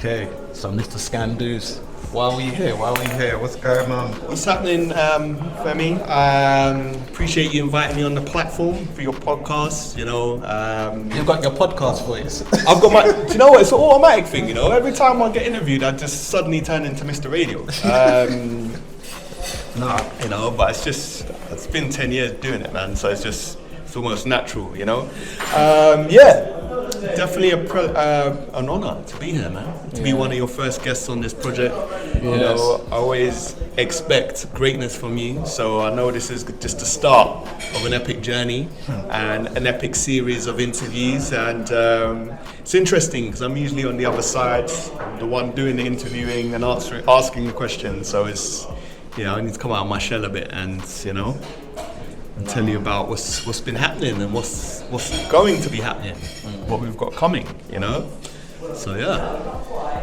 Okay, so Mr. Skandouz, why are we here? What's going on? What's happening, Femi? Appreciate you inviting me on the platform for your podcast. You've got your podcast voice. I've got my. Do you know what? It's an automatic thing. Every time I get interviewed, I just suddenly turn into Mr. Radio. But it's been 10 years doing it, man. So it's almost natural. Definitely an honor to be here, man. To be one of your first guests on this project. Yes. I always expect greatness from you, so I know this is just the start of an epic journey and an epic series of interviews. And it's interesting because I'm usually on the other side, the one doing the interviewing and asking the questions. So it's I need to come out of my shell a bit and and tell you about what's been happening and what's going to be happening, what we've got coming, So yeah.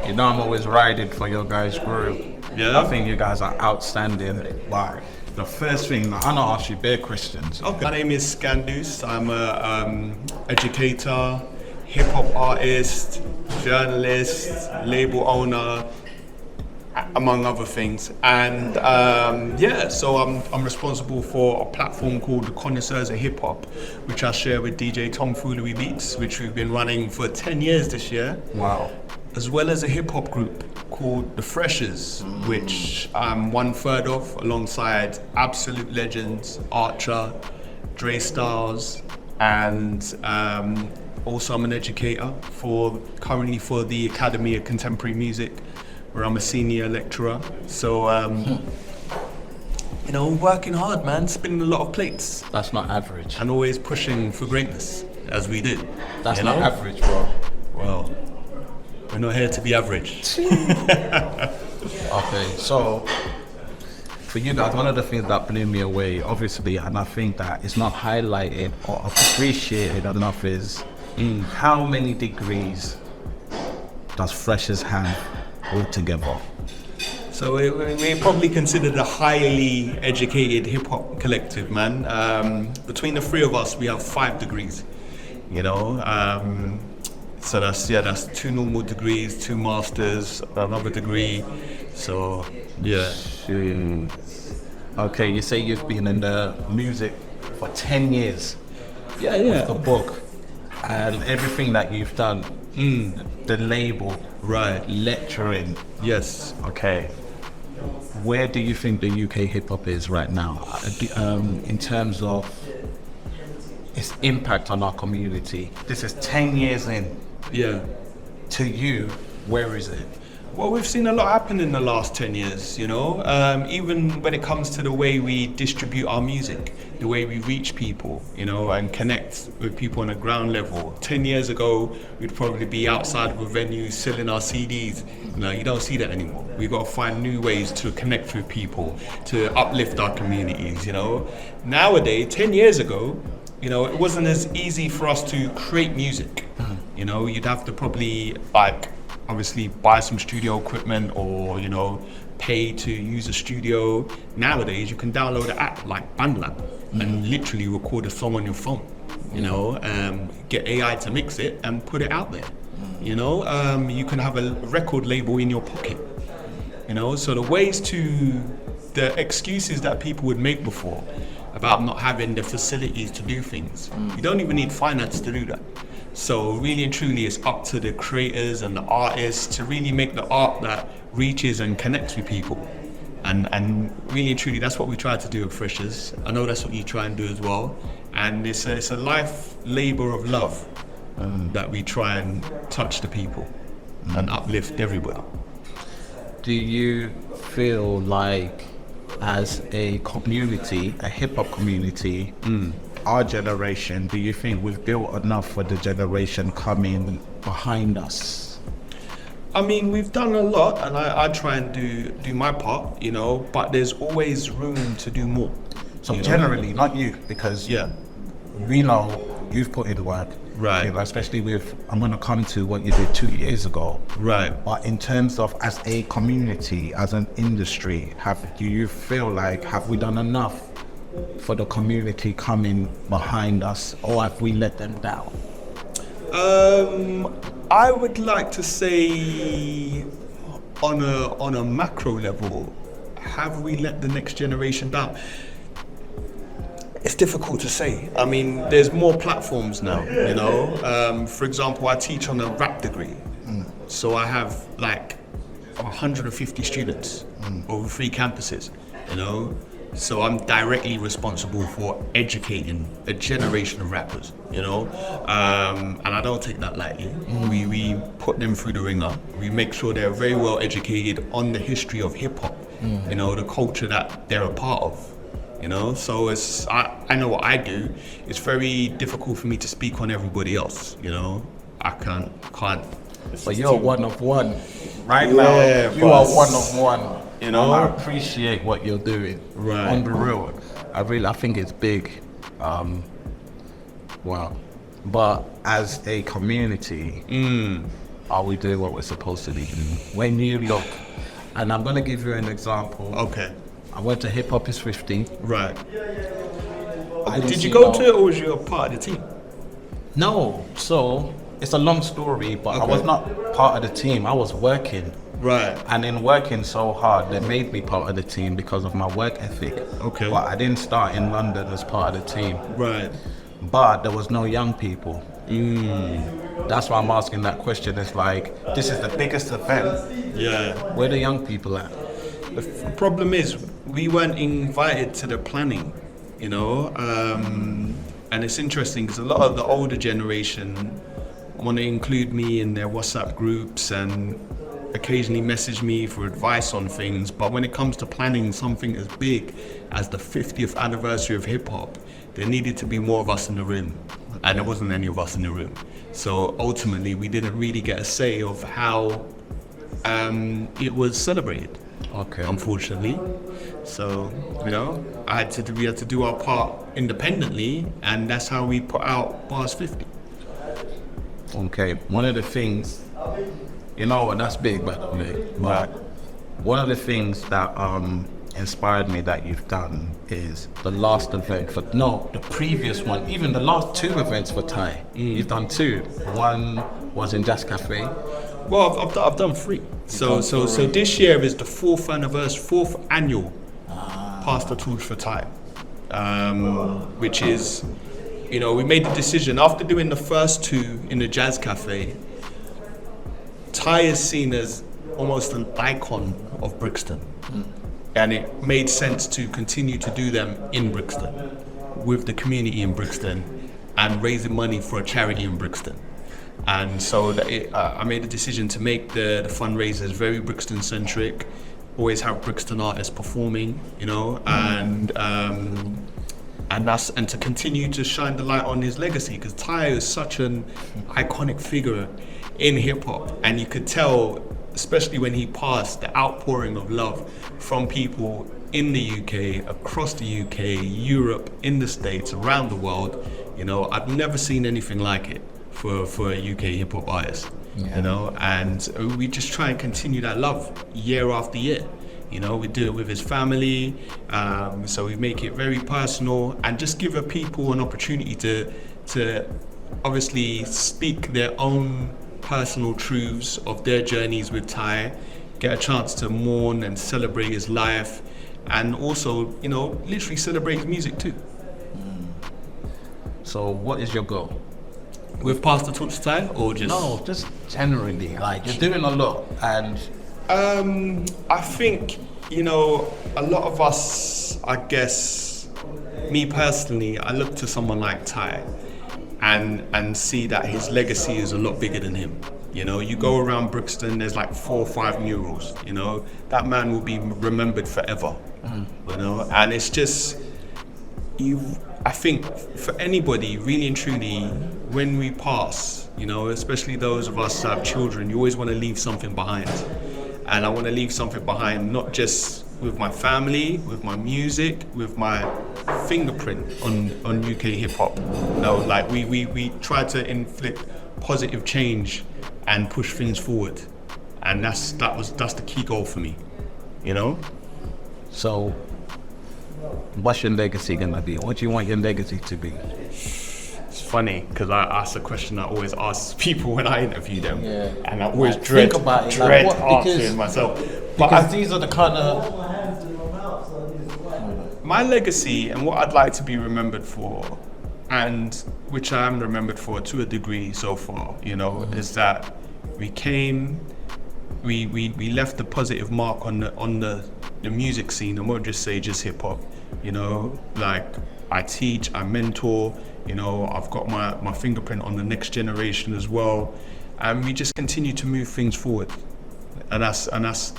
I'm always riding for your guys' group. Yeah. I think you guys are outstanding. Like, the first thing, I know ask you bare questions. Okay. My name is Skandouz. I'm a educator, hip hop artist, journalist, label owner, among other things. And so I'm responsible for a platform called the Connoisseurs of Hip Hop, which I share with DJ Tom Foolery Beats, which we've been running for 10 years this year. Wow. As well as a hip hop group called The Freshers, which I'm 1/3 of, alongside absolute legends, Archer, Dre Styles, and also I'm an educator currently for the Academy of Contemporary Music, where I'm a senior lecturer. So, working hard, man, spinning a lot of plates. That's not average. And always pushing for greatness, as we do. That's not average, bro. Well, we're not here to be average. Okay, so for you guys, one of the things that blew me away, obviously, and I think that it's not highlighted or appreciated enough, is how many degrees does Freshers have altogether? So we're probably considered a highly educated hip-hop collective, man. Between the three of us, we have 5 degrees, So that's 2 normal degrees, 2 masters, another degree. So, yeah. Okay, you say you've been in the music for 10 years. Yeah. With the book and everything that you've done. The label. Right. Lecturing. Yes. Okay. Where do you think the UK hip hop is right now? In terms of its impact on our community? This is 10 years in. Yeah. To you, where is it? Well, we've seen a lot happen in the last 10 years, even when it comes to the way we distribute our music, the way we reach people, and connect with people on a ground level. 10 years ago, we'd probably be outside of a venue selling our CDs. You don't see that anymore. We've got to find new ways to connect with people, to uplift our communities, Nowadays, 10 years ago, it wasn't as easy for us to create music. You'd have to probably, obviously buy some studio equipment or, pay to use a studio. Nowadays, you can download an app like BandLab and literally record a song on your phone, get AI to mix it and put it out there. You can have a record label in your pocket, so the excuses that people would make before about not having the facilities to do things, you don't even need finance to do that. So really and truly, it's up to the creators and the artists to really make the art that reaches and connects with people. And really and truly, that's what we try to do at Freshers. I know that's what you try and do as well. And it's a life labor of love that we try and touch the people and uplift everybody. Do you feel like, as a community, a hip-hop community, our generation, do you think we've built enough for the generation coming behind us? I mean, we've done a lot, and I try and do my part, but there's always room to do more. So generally, not you, because we know you've put in the work. Right. Especially I'm going to come to what you did 2 years ago. Right. But in terms of as a community, as an industry, do you feel like, have we done enough for the community coming behind us, or have we let them down? I would like to say on a macro level, have we let the next generation down? It's difficult to say. I mean, there's more platforms now, you know. For example, I teach on a rap degree. So I have like 150 students over 3 campuses, you know. So I'm directly responsible for educating a generation of rappers, you know. And I don't take that lightly. We put them through the ringer. We make sure they're very well educated on the history of hip hop, you know, the culture that they're a part of. You know, so I know what I do. It's very difficult for me to speak on everybody else. You know, I can't. But you're one of one. Right Yeah, now, you are but- one of one. You know? I appreciate what you're doing. Right. On the road. I think it's big. Wow. But as a community, are we doing what we're supposed to be doing? When you look, and I'm going to give you an example. Okay. I went to Hip Hop is 50. Right. I didn't Did you see go no- to it, or was you a part of the team? No. So it's a long story, but I Okay. was not part of the team. I was working. Right. And in working so hard, they made me part of the team because of my work ethic. Okay. But I didn't start in London as part of the team. Right. But there was no young people. That's why I'm asking that question. It's like, this is the biggest event. Yeah. Where the young people at? The problem is we weren't invited to the planning, you know. And it's interesting because a lot of the older generation want to include me in their WhatsApp groups and occasionally message me for advice on things. But when it comes to planning something as big as the 50th anniversary of hip hop, there needed to be more of us in the room. And there wasn't any of us in the room. So ultimately, we didn't really get a say of how it was celebrated. Okay. Unfortunately. So, you know, we had to do our part independently, and that's how we put out Bars 50. Okay. One of the things, you know, and that's big, by the way. But one of the things that inspired me that you've done is the last event the previous one, even the last 2 events for Thai. You've done 2. One was in Jazz Cafe. Well, I've done 3. So this year is the 4th annual Pass the Torch for Thai, which is, you know, we made the decision after doing the first 2 in the Jazz Cafe. Thai is seen as almost an icon of Brixton, and it made sense to continue to do them in Brixton, with the community in Brixton, and raising money for a charity in Brixton. And so I made the decision to make the fundraisers very Brixton centric, always have Brixton artists performing, you know, and to continue to shine the light on his legacy, because Ty is such an iconic figure in hip hop, and you could tell, especially when he passed, the outpouring of love from people in the UK, across the UK, Europe, in the States, around the world. You know, I've never seen anything like it for a UK hip hop artist. You know, and we just try and continue that love year after year. You know, we do it with his family, so we make it very personal and just give people an opportunity to obviously speak their own personal truths of their journeys with Ty, get a chance to mourn and celebrate his life, and also, you know, literally celebrate his music too. So what is your goal? With Pass the Torch Ty, or just? No, just generally, like, you're doing a lot, and I think, you know, a lot of us, I guess, me personally, I look to someone like Ty and see that his legacy is a lot bigger than him. You know, you go around Brixton, there's like 4 or 5 murals, you know, that man will be remembered forever, you know, and it's just, I think for anybody, really and truly, when we pass, you know, especially those of us that have children, you always want to leave something behind. And I want to leave something behind, not just with my family, with my music, with my fingerprint on UK hip hop. No, like we try to inflict positive change and push things forward. And that's the key goal for me, you know? so what's your legacy gonna be? What do you want your legacy to be? It's funny because I ask a question I always ask people when I interview them, Yeah. and I always Like, dread think about it, dread like, what- answering because- myself. Because these are the kind of... My legacy and what I'd like to be remembered for, and which I am remembered for to a degree so far, you know, is that we left a positive mark on the music scene. I won't just say just hip hop, you know, like I teach, I mentor, you know, I've got my fingerprint on the next generation as well, and we just continue to move things forward, and that's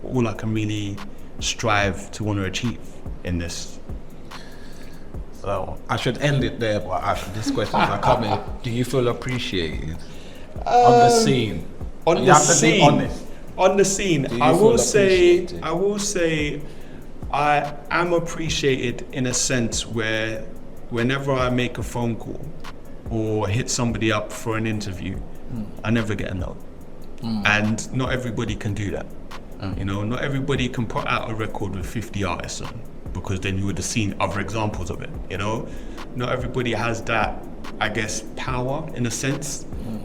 all I can really strive to want to achieve in this. So I should end it there, but after this question are coming, do you feel appreciated on the scene? On You the have to be scene, honest. on the scene, Do you I will feel appreciated? say, I am appreciated in a sense where whenever I make a phone call or hit somebody up for an interview, I never get a no. And not everybody can do that. You know, not everybody can put out a record with 50 artists on, because then you would have seen other examples of it, you know? Not everybody has that, I guess, power in a sense,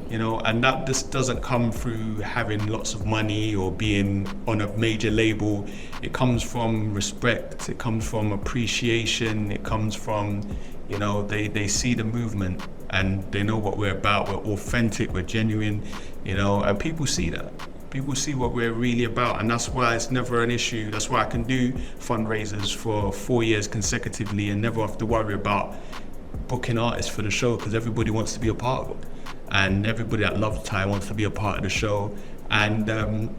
you know, and that just doesn't come through having lots of money or being on a major label. It comes from respect, it comes from appreciation, it comes from, you know, they see the movement and they know what we're about. We're authentic, we're genuine, you know, and people see that. People see what we're really about, and that's why it's never an issue. That's why I can do fundraisers for 4 years consecutively and never have to worry about booking artists for the show, because everybody wants to be a part of it. And everybody that loves Thai wants to be a part of the show. And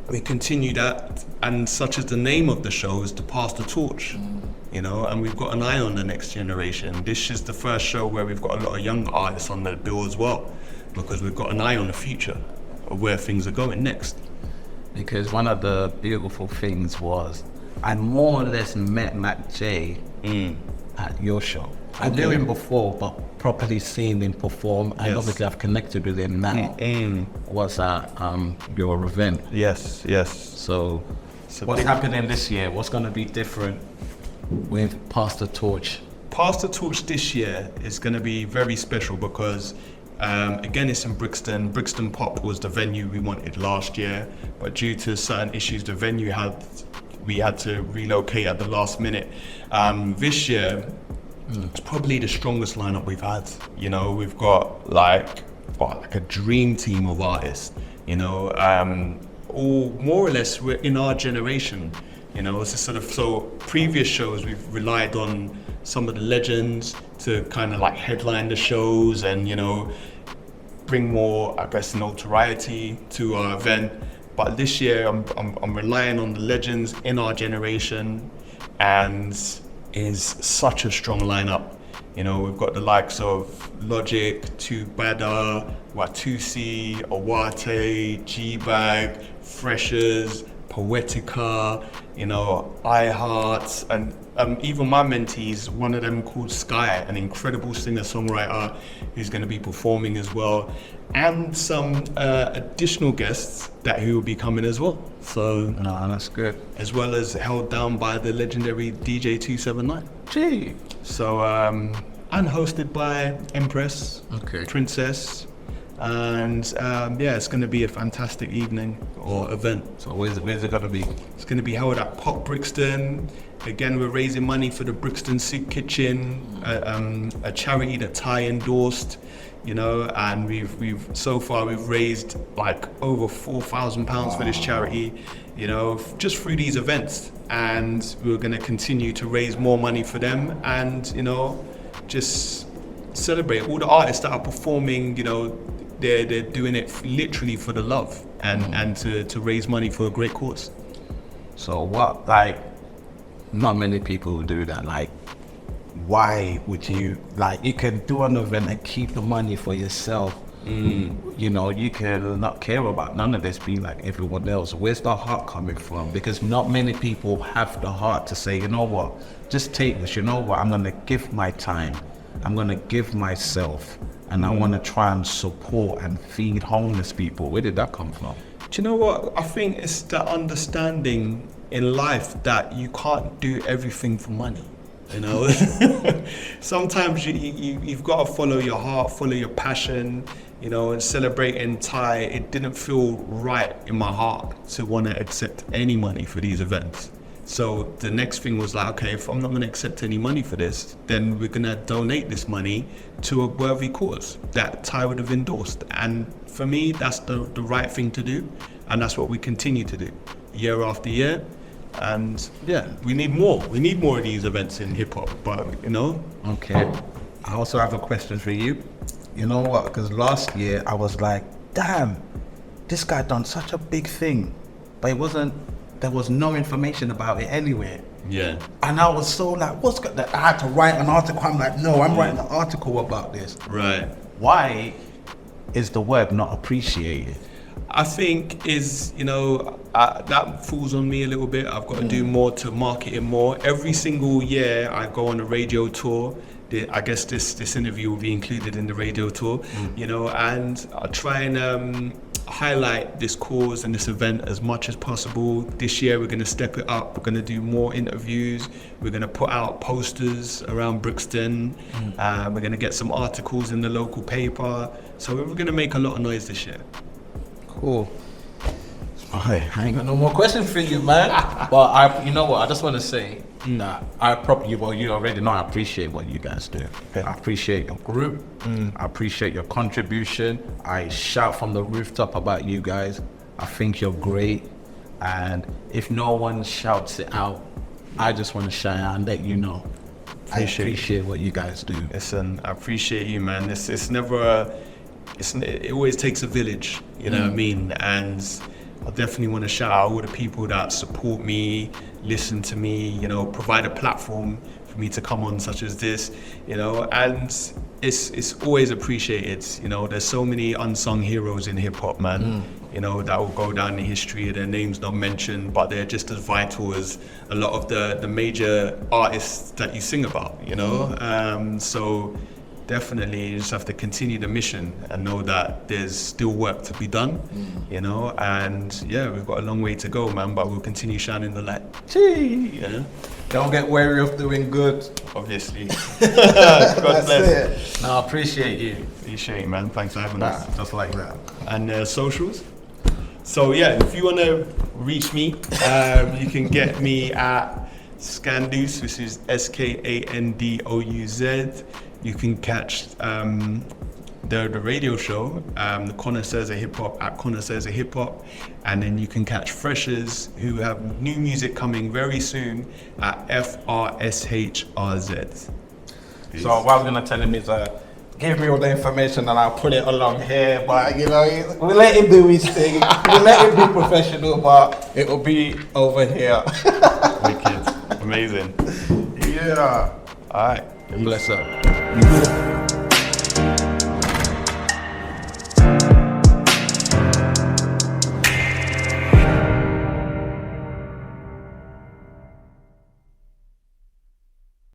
we continue that, and such as the name of the show is to pass the torch, you know, and we've got an eye on the next generation. This is the first show where we've got a lot of young artists on the bill as well, because we've got an eye on the future of where things are going next. Because one of the beautiful things was I more or less met Matt J at your show. I knew him before, but properly seeing him perform, and Yes. obviously I've connected with him now, was at your event. Yes. So what's happening this year? What's going to be different with Pass the Torch? Pass the Torch this year is going to be very special because again, it's in Brixton. Brixton Pop was the venue we wanted last year, but due to certain issues, the venue we had to relocate at the last minute. This year, it's probably the strongest lineup we've had. You know, we've got like a dream team of artists. You know, all more or less we're in our generation. You know, it's a sort of, so previous shows we've relied on some of the legends to kind of like headline the shows and, you know, bring more, I guess, notoriety to our event. But this year I'm relying on the legends in our generation, and is such a strong lineup. You know, we've got the likes of Logic, Tubada, Watusi, Awate, G-Bag, Freshers, Poetica, you know, iHeart, and even my mentees, one of them called Sky, an incredible singer-songwriter who's going to be performing as well, and some additional guests who will be coming as well. So, No, that's good. as well as held down by the legendary DJ 279. Gee. So, and hosted by Empress, Okay. Princess, and yeah, it's going to be a fantastic evening or event. So where's it going to be? It's going to be held at Pop Brixton. Again, we're raising money for the Brixton Soup Kitchen, a charity that Ty endorsed, you know, and we've so far we've raised like over £4,000 for this charity, you know, just through these events, and we're going to continue to raise more money for them, and you know, just celebrate all the artists that are performing. You know, they're doing it literally for the love and to raise money for a great cause. So what, like, not many people do that. Like, why would you, like, you can do an event and keep the money for yourself. You know, you can not care about none of this, be like everyone else. Where's the heart coming from? Because not many people have the heart to say, you know what, just take this, you know what, I'm gonna give my time, I'm gonna give myself, and I wanna try and support and feed homeless people. Where did that come from? Do you know what? I think it's the understanding in life that you can't do everything for money. You know, sometimes you've got to follow your heart, follow your passion. You know, and celebrating Thai, it didn't feel right in my heart to want to accept any money for these events. So the next thing was like, okay, if I'm not going to accept any money for this, then we're going to donate this money to a worthy cause that Thai would have endorsed. And for me, that's the right thing to do. And that's what we continue to do year after year. And yeah, we need more. We need more of these events in hip hop, but you know. Okay. I also have a question for you. You know what? Because last year I was like, damn, this guy done such a big thing, but there was no information about it anywhere. Yeah. And I was so like, I had to write an article. I'm like, no, I'm writing an article about this. Right. Why is the word not appreciated? I think that falls on me a little bit. I've got to do more to market it more. Every single year I go on a radio tour. I guess this interview will be included in the radio tour, you know, and I try and highlight this cause and this event as much as possible. This year we're going to step it up. We're going to do more interviews. We're going to put out posters around Brixton. We're going to get some articles in the local paper. So we're going to make a lot of noise this year. Cool. I ain't got no more questions for you, man. But you know what? I just want to say, you already know I appreciate what you guys do. Okay. I appreciate your group. I appreciate your contribution. I shout from the rooftop about you guys. I think you're great. And if no one shouts it out, I just want to shout out and let you know. I appreciate what you guys do. Listen, I appreciate you, man. It always takes a village, you know what I mean? And I definitely want to shout out all the people that support me, listen to me, you know, provide a platform for me to come on such as this, you know, and it's always appreciated. You know, there's so many unsung heroes in hip hop, man, you know, that will go down in history. Their names not mentioned, but they're just as vital as a lot of the major artists that you sing about, you know? So definitely you just have to continue the mission and know that there's still work to be done, you know, and yeah, we've got a long way to go, man, but we'll continue shining the light. Gee. Yeah. Don't get weary of doing good. Obviously. God bless. It. No, I appreciate you. Appreciate it, man. Thanks for having us. Just like that. And socials. So yeah, if you want to reach me, you can get me at Skandouz, which is Skandouz. You can catch the radio show, the Connoisseurs of Hip Hop at Connoisseurs of Hip Hop, and then you can catch Freshers who have new music coming very soon at FRSHRZ. So what I was gonna tell him is, give me all the information and I'll put it along here. But you know, we'll let him do his thing. We'll let him be professional, but it will be over here. Wicked, amazing. Yeah. All right. Bless up.